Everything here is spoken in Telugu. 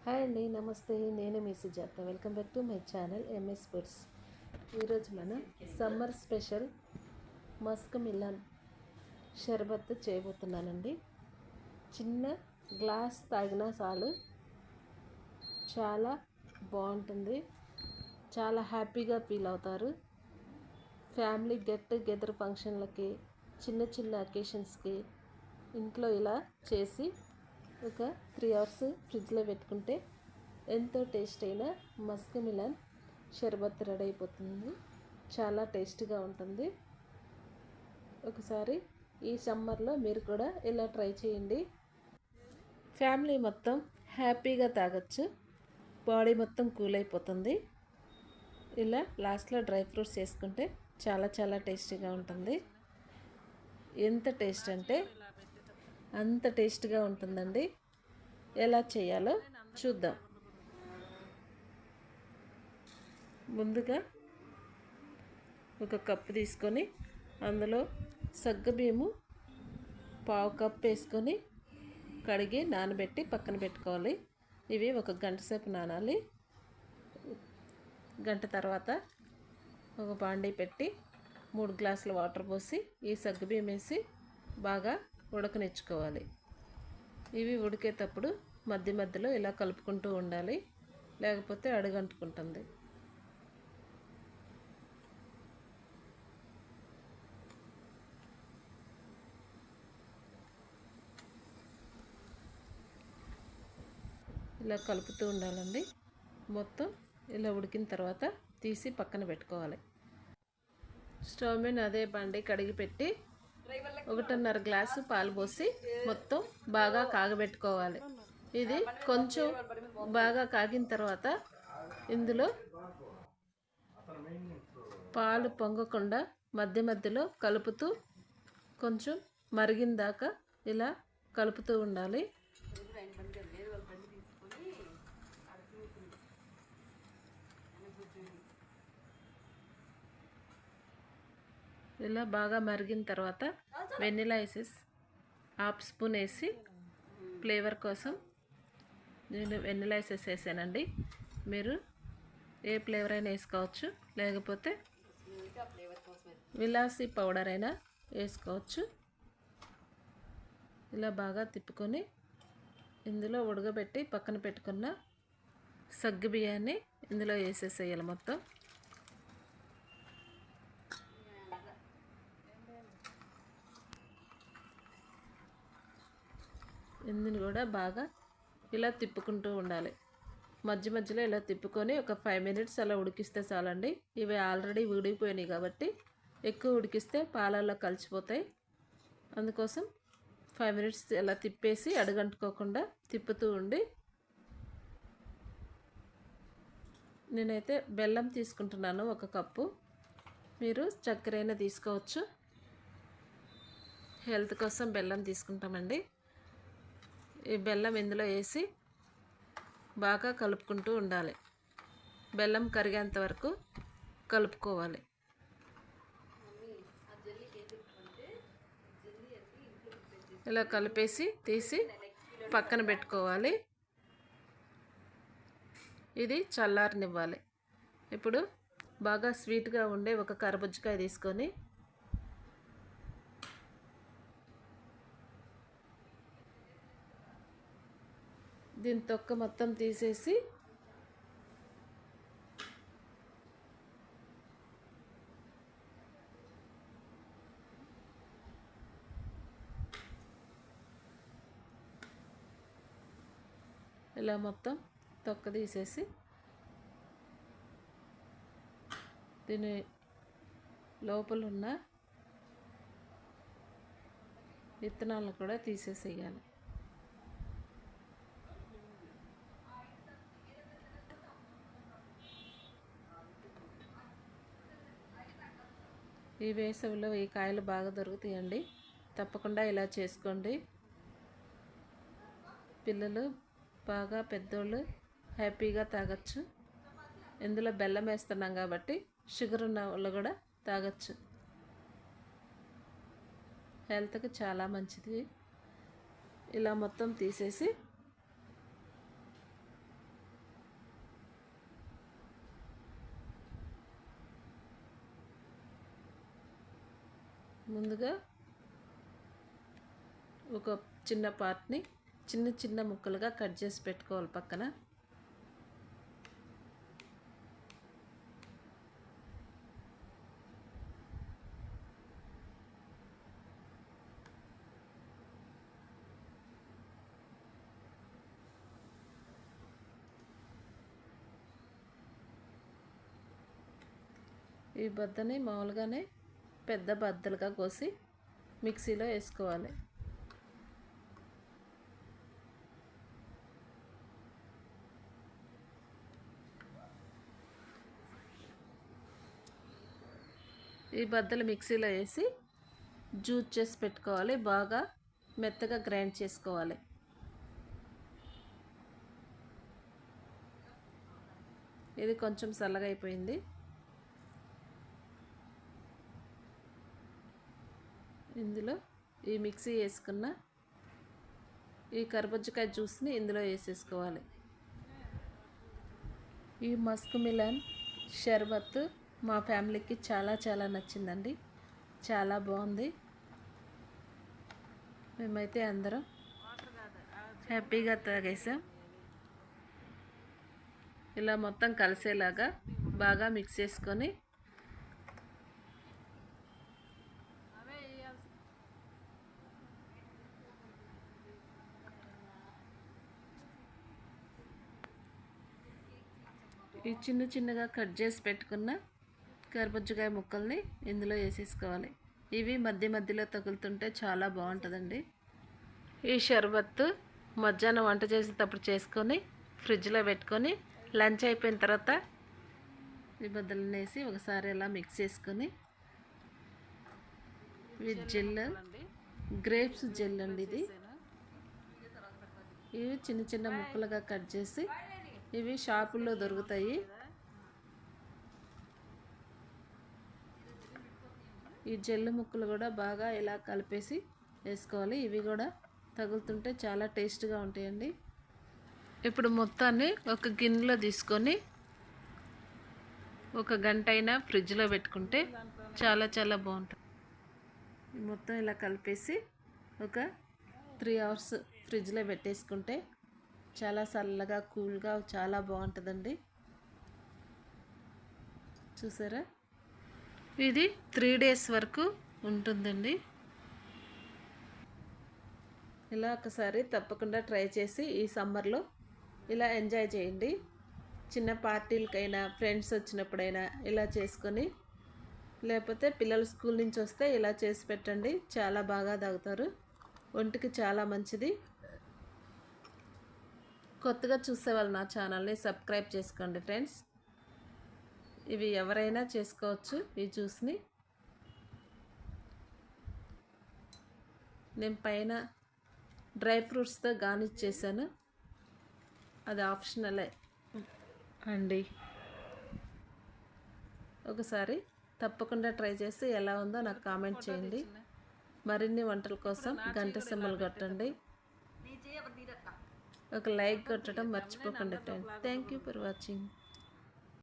హాయ్ అండి, నమస్తే. నేను మీ Sujata. Welcome back to my channel MS foods. ఈరోజు మనం సమ్మర్ స్పెషల్ మస్క్ మిలన్ షర్బత్ చేయబోతున్నానండి. చిన్న గ్లాస్ తాగినా చాలు, చాలా బాగుంటుంది. చాలా హ్యాపీగా ఫీల్ అవుతారు. ఫ్యామిలీ గెట్ టుగెదర్ ఫంక్షన్లకి, చిన్న చిన్న అకేషన్స్కి ఇంట్లో ఇలా చేసి ఒక 3 అవర్స్ ఫ్రిడ్జ్లో పెట్టుకుంటే ఎంతో టేస్ట్ అయిన మస్క్ మిలన్ షర్బత్ రెడీ అయిపోతుంది. చాలా టేస్ట్గా ఉంటుంది. ఒకసారి ఈ సమ్మర్లో మీరు కూడా ఇలా ట్రై చేయండి. ఫ్యామిలీ మొత్తం హ్యాపీగా తాగొచ్చు. బాడీ మొత్తం కూల్ అయిపోతుంది. ఇలా లాస్ట్లో డ్రై ఫ్రూట్స్ వేసుకుంటే చాలా చాలా టేస్టీగా ఉంటుంది. ఎంత టేస్ట్ అంటే అంత టేస్ట్గా ఉంటుందండి. ఎలా చేయాలో చూద్దాం. ముందుగా ఒక కప్పు తీసుకొని అందులో సగ్గుబియ్యము 1/2 కప్ వేసుకొని కడిగి నానబెట్టి పక్కన పెట్టుకోవాలి. ఇవి 1 గంట సేపు నానాలి. గంట తర్వాత ఒక బాండీ పెట్టి 3 గ్లాసుల వాటర్ పోసి ఈ సగ్గుబియ్యం వేసి బాగా ఉడకనిచ్చుకోవాలి. ఇవి ఉడికేటప్పుడు మధ్య మధ్యలో ఇలా కలుపుకుంటూ ఉండాలి, లేకపోతే అడుగంటుకుంటుంది. ఇలా కలుపుతూ ఉండాలండి. మొత్తం ఇలా ఉడికిన తర్వాత తీసి పక్కన పెట్టుకోవాలి. స్టవ్ మీద అదే బండి కడిగి పెట్టి 1.5 గ్లాసు పాలు పోసి మొత్తం బాగా కాగబెట్టుకోవాలి. ఇది కొంచెం బాగా కాగిన తర్వాత ఇందులో పాలు పొంగకుండా మధ్య మధ్యలో కలుపుతూ కొంచెం మరిగిన దాకా ఇలా కలుపుతూ ఉండాలి. ఇలా బాగా మరిగిన తర్వాత వెనిలా ఎసెన్స్ 1/2 స్పూన్ వేసి ఫ్లేవర్ కోసం నేను వెనిలా ఎసెన్స్ వేసానండి. మీరు ఏ ఫ్లేవర్ అయినా వేసుకోవచ్చు, లేకపోతే విలాసీ పౌడర్ అయినా వేసుకోవచ్చు. ఇలా బాగా తిప్పుకొని ఇందులో ఉడకబెట్టి పక్కన పెట్టుకున్న సగ్గు బియ్యాన్ని ఇందులో వేసేసేయాలి. మొత్తం ఇందుని కూడా బాగా ఇలా తిప్పుకుంటూ ఉండాలి. మధ్య మధ్యలో ఇలా తిప్పుకొని ఒక 5 మినిట్స్ అలా ఉడికిస్తే చాలండి. ఇవి ఆల్రెడీ ఉడికిపోయినాయి కాబట్టి ఎక్కువ ఉడికిస్తే పాలల్లో కలిసిపోతాయి. అందుకోసం 5 మినిట్స్ ఇలా తిప్పేసి అడుగంటుకోకుండా తిప్పుతూ ఉండి, నేనైతే బెల్లం తీసుకుంటున్నాను 1 కప్పు. మీరు చక్కెర అయినా తీసుకోవచ్చు. హెల్త్ కోసం బెల్లం తీసుకుంటామండి. ఈ బెల్లం ఇందులో వేసి బాగా కలుపుకుంటూ ఉండాలి. బెల్లం కరిగేంత వరకు కలుపుకోవాలి. ఇలా కలిపేసి తీసి పక్కన పెట్టుకోవాలి. ఇది చల్లారనివ్వాలి. ఇప్పుడు బాగా స్వీట్గా ఉండే ఒక కర్బూజకాయ తీసుకొని దీని తొక్క మొత్తం తీసేసి ఇలా మొత్తం తొక్క తీసేసి దీని లోపల ఉన్న విత్తనాలను కూడా తీసేసేయాలి. ఈ వేసవిలో ఈ కాయలు బాగా దొరుకుతాయండి. తప్పకుండా ఇలా చేసుకోండి. పిల్లలు బాగా పెద్దోళ్ళు హ్యాపీగా తాగొచ్చు. ఇందులో బెల్లం వేస్తున్నాం కాబట్టి షుగర్ ఉన్న వాళ్ళు కూడా తాగొచ్చు. హెల్త్కి చాలా మంచిది. ఇలా మొత్తం తీసేసి ముందుగా ఒక చిన్న పార్ట్ని చిన్న చిన్న ముక్కలుగా కట్ చేసి పెట్టుకోవాలి పక్కన. ఈ బద్దని మామూలుగానే పెద్ద బద్దలుగా కోసి మిక్సీలో వేసుకోవాలి. ఈ బద్దలు మిక్సీలో వేసి జ్యూస్ చేసి పెట్టుకోవాలి. బాగా మెత్తగా గ్రైండ్ చేసుకోవాలి. ఇది కొంచెం చల్లగా అయిపోయింది. ఇందులో ఈ మిక్సీ వేసుకున్న ఈ కర్బూజకాయ జ్యూస్ని ఇందులో వేసేసుకోవాలి. ఈ మస్క్ మిలన్ షర్బత్ మా ఫ్యామిలీకి చాలా నచ్చిందండి. చాలా బాగుంది. మేమైతే అందరం హ్యాపీగా తాగేసాం. ఇలా మొత్తం కలిసేలాగా బాగా మిక్స్ చేసుకొని ఈ చిన్నగా కట్ చేసి పెట్టుకున్న కర్బూజకాయ ముక్కల్ని ఇందులో వేసేసుకోవాలి. ఇవి మధ్యలో తగులుతుంటే చాలా బాగుంటుందండి. ఈ షర్బత్ మధ్యాహ్నం వంట చేసేటప్పుడు చేసుకొని ఫ్రిడ్జ్లో పెట్టుకొని లంచ్ అయిపోయిన తర్వాత ఈ బద్దలను వేసి ఒకసారి ఇలా మిక్స్ చేసుకొని ఇవి జెల్, గ్రేప్స్ జెల్ అండి ఇది. ఇవి చిన్న ముక్కలుగా కట్ చేసి ఇవి షాపుల్లో దొరుకుతాయి. ఈ జెల్ ముక్కలు కూడా బాగా ఇలా కలిపేసి వేసుకోవాలి. ఇవి కూడా తగులుతుంటే చాలా టేస్ట్గా ఉంటాయండి. ఇప్పుడు మొత్తాన్ని ఒక గిన్నెలో తీసుకొని ఒక గంట అయినా ఫ్రిడ్జ్లో పెట్టుకుంటే చాలా బాగుంటుంది. మొత్తం ఇలా కలిపేసి ఒక 3 అవర్స్ ఫ్రిడ్జ్లో పెట్టేసుకుంటే చాలా చల్లగా కూల్గా చాలా బాగుంటుందండి. చూసారా, ఇది 3 డేస్ వరకు ఉంటుందండి. ఇలా ఒకసారి తప్పకుండా ట్రై చేసి ఈ సమ్మర్లో ఇలా ఎంజాయ్ చేయండి. చిన్న పార్టీలకైనా ఫ్రెండ్స్ వచ్చినప్పుడైనా ఇలా చేసుకొని, లేకపోతే పిల్లలు స్కూల్ నుంచి వస్తే ఇలా చేసి పెట్టండి. చాలా బాగా తాగుతారు. ఒంటికి చాలా మంచిది. కొత్తగా చూసేవాళ్ళు నా ఛానల్ని సబ్స్క్రైబ్ చేసుకోండి ఫ్రెండ్స్. ఇవి ఎవరైనా చేసుకోవచ్చు ఈ జ్యూస్ని. నేను పైన డ్రై ఫ్రూట్స్తో గార్నిష్ చేశాను. అది ఆప్షనలే అండి. ఒకసారి తప్పకుండా ట్రై చేసి ఎలా ఉందో నాకు కామెంట్ చేయండి. మరిన్ని వంటల కోసం గంట సింబల్ కొట్టండి. ఒక లైక్ కొట్టడం మర్చిపోకండి friends. Thank you for watching.